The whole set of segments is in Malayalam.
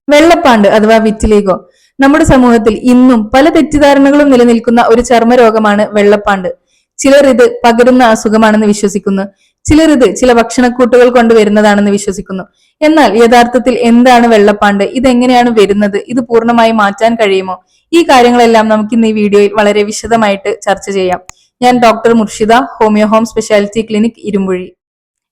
വെള്ളപ്പാണ്ട് അഥവാ വിറ്റിലിഗോ നമ്മുടെ സമൂഹത്തിൽ ഇന്നും പല തെറ്റിദ്ധാരണകളും നിലനിൽക്കുന്ന ഒരു ചർമ്മരോഗമാണ് വെള്ളപ്പാണ്ട്. ചിലർ ഇത് പകരുന്ന അസുഖമാണെന്ന് വിശ്വസിക്കുന്നു, ചിലർ ഇത് ചില ഭക്ഷണക്കൂട്ടുകൾ കൊണ്ട് വരുന്നതാണെന്ന് വിശ്വസിക്കുന്നു. എന്നാൽ യഥാർത്ഥത്തിൽ എന്താണ് വെള്ളപ്പാണ്ട്, ഇതെങ്ങനെയാണ് വരുന്നത്, ഇത് പൂർണ്ണമായി മാറ്റാൻ കഴിയുമോ? ഈ കാര്യങ്ങളെല്ലാം നമുക്ക് ഇന്ന് ഈ വീഡിയോയിൽ വളരെ വിശദമായിട്ട് ചർച്ച ചെയ്യാം. ഞാൻ doctor Murshida, homeo home speciality clinic, Irumbuzhi.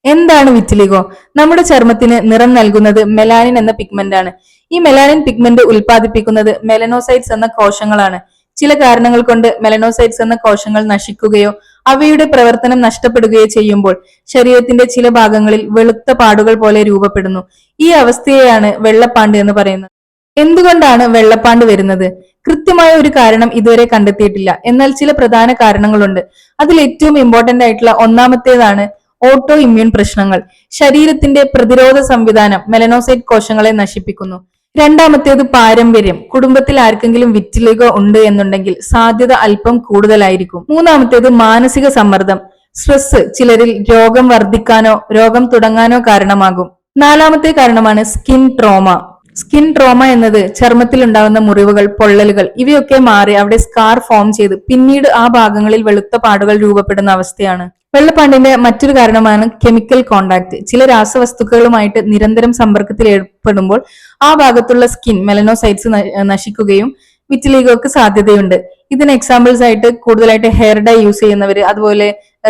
എന്താണ് വിറ്റിലിഗോ? നമ്മുടെ ചർമ്മത്തിന് നിറം നൽകുന്നത് മെലാനിൻ എന്ന പിഗ്മെന്റ് ആണ്. ഈ മെലാനിൻ പിഗ്മെന്റ് ഉൽപ്പാദിപ്പിക്കുന്നത് മെലനോസൈറ്റ്സ് എന്ന കോശങ്ങളാണ്. ചില കാരണങ്ങൾ കൊണ്ട് മെലനോസൈറ്റ്സ് എന്ന കോശങ്ങൾ നശിക്കുകയോ അവയുടെ പ്രവർത്തനം നഷ്ടപ്പെടുകയോ ചെയ്യുമ്പോൾ ശരീരത്തിന്റെ ചില ഭാഗങ്ങളിൽ വെളുത്ത പാടുകൾ പോലെ രൂപപ്പെടുന്നു. ഈ അവസ്ഥയെയാണ് വെള്ളപ്പാണ്ട് എന്ന് പറയുന്നത്. എന്തുകൊണ്ടാണ് വെള്ളപ്പാണ്ട് വരുന്നത്? കൃത്യമായ ഒരു കാരണം ഇതുവരെ കണ്ടെത്തിയിട്ടില്ല. എന്നാൽ ചില പ്രധാന കാരണങ്ങളുണ്ട്. അതിൽ ഏറ്റവും ഇമ്പോർട്ടന്റ് ആയിട്ടുള്ള ഒന്നാമത്തേതാണ് ഓട്ടോ ഇമ്മ്യൂൺ പ്രശ്നങ്ങൾ. ശരീരത്തിന്റെ പ്രതിരോധ സംവിധാനം മെലനോസൈറ്റ് കോശങ്ങളെ നശിപ്പിക്കുന്നു. രണ്ടാമത്തേത് പാരമ്പര്യം. കുടുംബത്തിൽ ആർക്കെങ്കിലും വിറ്റിലിഗോ ഉണ്ട് എന്നുണ്ടെങ്കിൽ സാധ്യത അല്പം കൂടുതലായിരിക്കും. മൂന്നാമത്തേത് മാനസിക സമ്മർദ്ദം, സ്ട്രെസ് ചിലരിൽ രോഗം വർദ്ധിക്കാനോ രോഗം തുടങ്ങാനോ കാരണമാകും. നാലാമത്തെ കാരണമാണ് സ്കിൻ ട്രോമ. സ്കിൻ ട്രോമ എന്നത് ചർമ്മത്തിൽ ഉണ്ടാകുന്ന മുറിവുകൾ, പൊള്ളലുകൾ ഇവയൊക്കെ മാറി അവിടെ സ്കാർ ഫോം ചെയ്ത് പിന്നീട് ആ ഭാഗങ്ങളിൽ വെളുത്ത പാടുകൾ രൂപപ്പെടുന്ന അവസ്ഥയാണ്. വെള്ളപ്പാണ്ടിന്റെ മറ്റൊരു കാരണമാണ് കെമിക്കൽ കോണ്ടാക്ട്. ചില രാസവസ്തുക്കളുമായിട്ട് നിരന്തരം സമ്പർക്കത്തിൽ ഏർപ്പെടുമ്പോൾ ആ ഭാഗത്തുള്ള സ്കിൻ മെലനോസൈറ്റ്സ് നശിക്കുകയും വിറ്റിലിഗോക്ക് സാധ്യതയുണ്ട്. ഇതിന് എക്സാമ്പിൾസ് ആയിട്ട് കൂടുതലായിട്ട് ഹെയർ ഡൈ യൂസ് ചെയ്യുന്നവര്, അതുപോലെ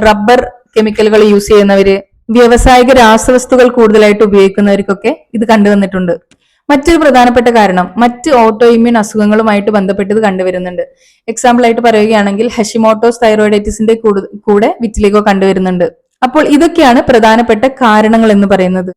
റബ്ബർ കെമിക്കലുകൾ യൂസ് ചെയ്യുന്നവര്, വ്യാവസായിക രാസവസ്തുക്കൾ കൂടുതലായിട്ട് ഉപയോഗിക്കുന്നവർക്കൊക്കെ ഇത് കണ്ടുവന്നിട്ടുണ്ട്. മറ്റൊരു പ്രധാനപ്പെട്ട കാരണം മറ്റ് ഓട്ടോ ഇമ്മ്യൂൺ അസുഖങ്ങളുമായിട്ട് ബന്ധപ്പെട്ടത് കണ്ടുവരുന്നുണ്ട്. എക്സാമ്പിൾ ആയിട്ട് പറയുകയാണെങ്കിൽ ഹഷിമോട്ടോസ് തൈറോയിഡൈറ്റിസിന്റെ കൂടെ വിറ്റിലിഗോ കണ്ടുവരുന്നുണ്ട്. അപ്പോൾ ഇതൊക്കെയാണ് പ്രധാനപ്പെട്ട കാരണങ്ങൾ എന്ന് പറയുന്നത്.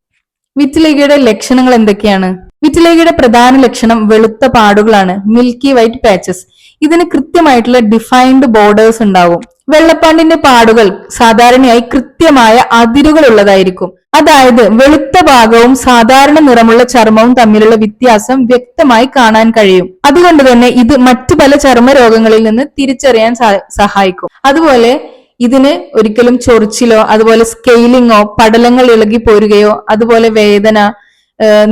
വിറ്റിലിഗോയുടെ ലക്ഷണങ്ങൾ എന്തൊക്കെയാണ്? വിറ്റിലിഗോയുടെ പ്രധാന ലക്ഷണം വെളുത്ത പാടുകളാണ്, മിൽക്കി വൈറ്റ് പാച്ചസ്. ഇതിന് കൃത്യമായിട്ടുള്ള ഡിഫൈൻഡ് ബോർഡേഴ്സ് ഉണ്ടാവും. വെള്ളപ്പാണ്ടിന്റെ പാടുകൾ സാധാരണയായി കൃത്യമായ അതിരുകൾ ഉള്ളതായിരിക്കും. അതായത് വെളുത്ത ഭാഗവും സാധാരണ നിറമുള്ള ചർമ്മവും തമ്മിലുള്ള വ്യത്യാസം വ്യക്തമായി കാണാൻ കഴിയും. അതുകൊണ്ട് തന്നെ ഇത് മറ്റു പല ചർമ്മ രോഗങ്ങളിൽ നിന്ന് തിരിച്ചറിയാൻ സഹായിക്കും. അതുപോലെ ഇതിന് ഒരിക്കലും ചൊറിച്ചിലോ അതുപോലെ സ്കെയിലിങ്ങോ പടലങ്ങൾ ഇളകി പോരുകയോ അതുപോലെ വേദന,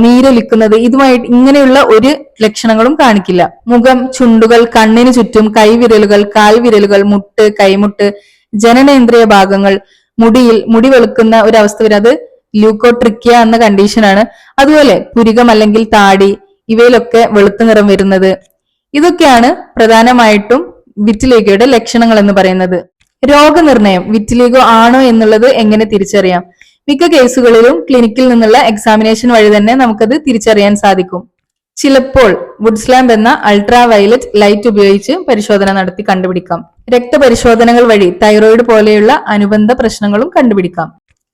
നീരൊലിക്കുന്നത് ഇതുമായിട്ട് ഇങ്ങനെയുള്ള ഒരു ലക്ഷണങ്ങളും കാണിക്കില്ല. മുഖം, ചുണ്ടുകൾ, കണ്ണിന് ചുറ്റും, കൈവിരലുകൾ, കാൽവിരലുകൾ, മുട്ട്, കൈമുട്ട്, ജനനേന്ദ്രിയ ഭാഗങ്ങൾ, മുടി വെളുക്കുന്ന ഒരു അവസ്ഥ വരെ, അത് ല്യൂക്കോട്രിക്കിയ എന്ന കണ്ടീഷനാണ്. അതുപോലെ പുരികം അല്ലെങ്കിൽ താടി ഇവയിലൊക്കെ വെളുത്ത നിറം വരുന്നത്. ഇതൊക്കെയാണ് പ്രധാനമായിട്ടും വിറ്റിലിഗോയുടെ ലക്ഷണങ്ങൾ എന്ന് പറയുന്നത്. രോഗനിർണയം, വിറ്റിലിഗോ ആണോ എന്നുള്ളത് എങ്ങനെ തിരിച്ചറിയാം? മിക്ക കേസുകളിലും ക്ലിനിക്കിൽ നിന്നുള്ള എക്സാമിനേഷൻ വഴി തന്നെ നമുക്കത് തിരിച്ചറിയാൻ സാധിക്കും. ചിലപ്പോൾ വുഡ്സ്ലാമ്പ് എന്ന അൾട്രാ വയലറ്റ് ലൈറ്റ് ഉപയോഗിച്ച് പരിശോധന നടത്തി കണ്ടുപിടിക്കാം. രക്തപരിശോധനകൾ വഴി തൈറോയിഡ് പോലെയുള്ള അനുബന്ധ പ്രശ്നങ്ങളും കണ്ടുപിടിക്കാം.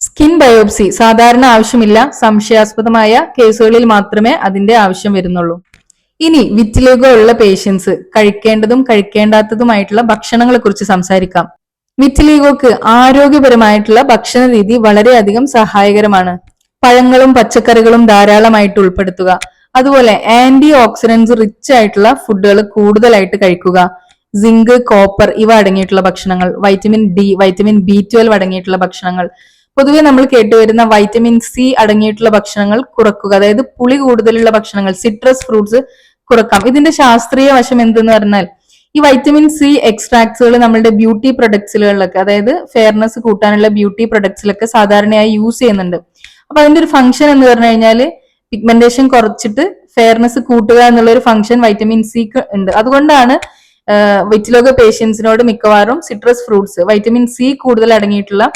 സ്കിൻ ബയോപ്സി സാധാരണ ആവശ്യമില്ല, സംശയാസ്പദമായ കേസുകളിൽ മാത്രമേ അതിന്റെ ആവശ്യം വരുന്നുള്ളൂ. ഇനി വിറ്റിലിഗോ ഉള്ള പേഷ്യൻസ് കഴിക്കേണ്ടതും കഴിക്കേണ്ടാത്തതുമായിട്ടുള്ള ഭക്ഷണങ്ങളെ കുറിച്ച് സംസാരിക്കാം. വിറ്റിലിഗോക്ക് ആരോഗ്യപരമായിട്ടുള്ള ഭക്ഷണ രീതി വളരെയധികം സഹായകരമാണ്. പഴങ്ങളും പച്ചക്കറികളും ധാരാളമായിട്ട് ഉൾപ്പെടുത്തുക. അതുപോലെ ആന്റി ഓക്സിഡന്റ്സ് റിച്ച് ആയിട്ടുള്ള ഫുഡുകൾ കൂടുതലായിട്ട് കഴിക്കുക. സിങ്ക്, കോപ്പർ ഇവ അടങ്ങിയിട്ടുള്ള ഭക്ഷണങ്ങൾ, വൈറ്റമിൻ ഡി, വൈറ്റമിൻ B12 അടങ്ങിയിട്ടുള്ള ഭക്ഷണങ്ങൾ, പൊതുവെ നമ്മൾ കേട്ടുവരുന്ന വൈറ്റമിൻ സി അടങ്ങിയിട്ടുള്ള ഭക്ഷണങ്ങൾ കുറക്കുക. അതായത് പുളി കൂടുതലുള്ള ഭക്ഷണങ്ങൾ, സിട്രസ് ഫ്രൂട്ട്സ് കുറക്കാം. ഇതിന്റെ ശാസ്ത്രീയ വശം എന്തെന്ന് പറഞ്ഞാൽ ഈ വൈറ്റമിൻ സി എക്സ്ട്രാക്ട്സുകൾ നമ്മുടെ ബ്യൂട്ടി പ്രൊഡക്ട്സുകളിലൊക്കെ, അതായത് ഫെയർനെസ് കൂട്ടാനുള്ള ബ്യൂട്ടി പ്രൊഡക്ട്സിലൊക്കെ സാധാരണയായി യൂസ് ചെയ്യുന്നുണ്ട്. അപ്പൊ അതിന്റെ ഒരു ഫംഗ്ഷൻ എന്ന് പറഞ്ഞു കഴിഞ്ഞാൽ പിഗ്മെന്റേഷൻ കുറച്ചിട്ട് ഫെയർനെസ് കൂട്ടുക എന്നുള്ള ഒരു ഫംഗ്ഷൻ വൈറ്റമിൻ സിക്ക് ഉണ്ട്. അതുകൊണ്ടാണ് വിറ്റിലിഗോ പേഷ്യൻസിനോട് മിക്കവാറും സിട്രസ് ഫ്രൂട്ട്സ്, വൈറ്റമിൻ സി കൂടുതൽ അടങ്ങിയിട്ടുള്ള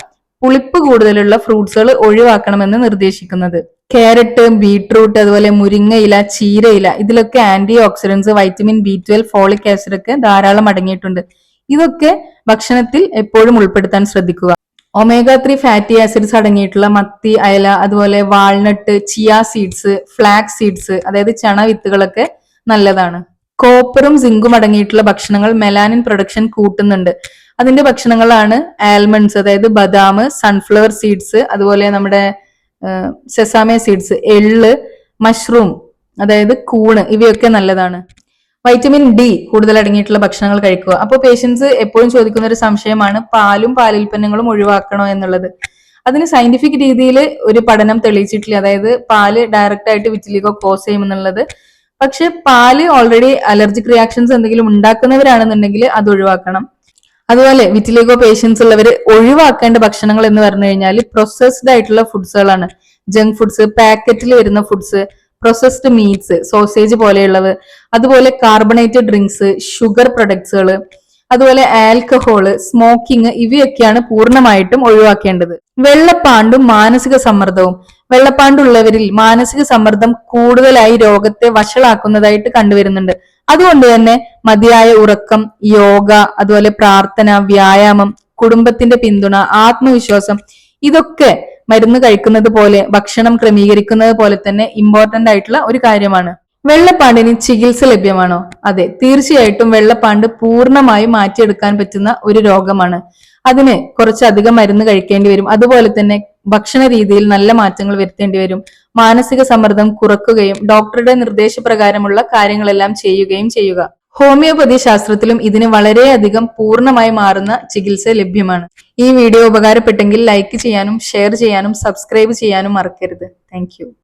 പുളിപ്പ് കൂടുതലുള്ള ഫ്രൂട്ട്സുകൾ ഒഴിവാക്കണമെന്ന് നിർദ്ദേശിക്കുന്നത്. ക്യാരറ്റ്, ബീട്രൂട്ട്, അതുപോലെ മുരിങ്ങയില, ചീരയില ഇതിലൊക്കെ antioxidants, vitamin B12, folic acid ഒക്കെ ധാരാളം അടങ്ങിയിട്ടുണ്ട്. ഇതൊക്കെ ഭക്ഷണത്തിൽ എപ്പോഴും ഉൾപ്പെടുത്താൻ ശ്രദ്ധിക്കുക. ഒമേഗ 3 ഫാറ്റി ആസിഡ്സ് അടങ്ങിയിട്ടുള്ള മത്തി, അയല, അതുപോലെ walnut, chia seeds, flax seeds അതായത് ചണ വിത്തുകളൊക്കെ നല്ലതാണ്. കോപ്പറും സിങ്കും അടങ്ങിയിട്ടുള്ള ഭക്ഷണങ്ങൾ മെലാനിൻ പ്രൊഡക്ഷൻ കൂട്ടുന്നുണ്ട്. അതിന്റെ ഭക്ഷണങ്ങളാണ് ആൽമണ്ട്സ്, അതായത് ബദാം, സൺഫ്ലവർ സീഡ്സ്, അതുപോലെ നമ്മുടെ സെസാമെ സീഡ്സ്, എള്ള്, മഷ്റൂം അതായത് കൂണ് ഇവയൊക്കെ നല്ലതാണ്. വൈറ്റമിൻ ഡി കൂടുതൽ അടങ്ങിയിട്ടുള്ള ഭക്ഷണങ്ങൾ കഴിക്കുക. അപ്പോൾ പേഷ്യൻസ് എപ്പോഴും ചോദിക്കുന്ന ഒരു സംശയമാണ് പാലും പാലുൽപ്പന്നങ്ങളും ഒഴിവാക്കണോ എന്നുള്ളത്. അതിന് സയന്റിഫിക് രീതിയിൽ ഒരു പഠനം തെളിയിച്ചിട്ടില്ല, അതായത് പാല് ഡയറക്റ്റ് ആയിട്ട് വിറ്റിലിഗോ കോസ് ചെയ്യുമെന്നുള്ളത്. പക്ഷെ പാല് ഓൾറെഡി അലർജിക് റിയാക്ഷൻസ് എന്തെങ്കിലും ഉണ്ടാക്കുന്നവരാണെന്നുണ്ടെങ്കിൽ അത് ഒഴിവാക്കണം. അതുപോലെ വിറ്റിലിഗോ പേഷ്യൻസ് ഉള്ളവർ ഒഴിവാക്കേണ്ട ഭക്ഷണങ്ങൾ എന്ന് പറഞ്ഞു കഴിഞ്ഞാൽ പ്രോസസ്ഡ് ആയിട്ടുള്ള ഫുഡ്സുകളാണ്. ജങ്ക് ഫുഡ്സ്, പാക്കറ്റിൽ വരുന്ന ഫുഡ്സ്, പ്രോസസ്ഡ് മീറ്റ്സ്, സോസേജ് പോലെയുള്ളവ, അതുപോലെ കാർബണേറ്റഡ് ഡ്രിങ്ക്സ്, ഷുഗർ പ്രൊഡക്ട്സുകൾ, അതുപോലെ ആൽക്കഹോള്, സ്മോക്കിംഗ്, ഇവയൊക്കെയാണ് പൂർണ്ണമായിട്ടും ഒഴിവാക്കേണ്ടത്. വെള്ളപ്പാണ്ടും മാനസിക സമ്മർദ്ദവും. വെള്ളപ്പാണ്ടുള്ളവരിൽ മാനസിക സമ്മർദ്ദം കൂടുതലായി രോഗത്തെ വഷളാക്കുന്നതായിട്ട് കണ്ടുവരുന്നുണ്ട്. അതുകൊണ്ട് തന്നെ മതിയായ ഉറക്കം, യോഗ, അതുപോലെ പ്രാർത്ഥന, വ്യായാമം, കുടുംബത്തിന്റെ പിന്തുണ, ആത്മവിശ്വാസം, ഇതൊക്കെ മരുന്ന് കഴിക്കുന്നത് പോലെ ഭക്ഷണം ക്രമീകരിക്കുന്നത് പോലെ തന്നെ ഇമ്പോർട്ടന്റ് ആയിട്ടുള്ള ഒരു കാര്യമാണ്. വെള്ളപ്പാണ്ടിന് ചികിത്സ ലഭ്യമാണോ? അതെ, തീർച്ചയായിട്ടും വെള്ളപ്പാണ്ട് പൂർണ്ണമായും മാറ്റിയെടുക്കാൻ പറ്റുന്ന ഒരു രോഗമാണ്. അതിന് കുറച്ചധികം മരുന്ന് കഴിക്കേണ്ടി വരും. അതുപോലെ തന്നെ ഭക്ഷണ രീതിയിൽ നല്ല മാറ്റങ്ങൾ വരുത്തേണ്ടി വരും. മാനസിക സമ്മർദ്ദം കുറക്കുകയും ഡോക്ടറുടെ നിർദ്ദേശപ്രകാരമുള്ള കാര്യങ്ങളെല്ലാം ചെയ്യുകയും ചെയ്യുക. ഹോമിയോപ്പതി ശാസ്ത്രത്തിലും ഇതിന് വളരെയധികം പൂർണ്ണമായി മാറുന്ന ചികിത്സ ലഭ്യമാണ്. ഈ വീഡിയോ ഉപകാരപ്പെട്ടെങ്കിൽ ലൈക്ക് ചെയ്യാനും ഷെയർ ചെയ്യാനും സബ്സ്ക്രൈബ് ചെയ്യാനും മറക്കരുത്. താങ്ക്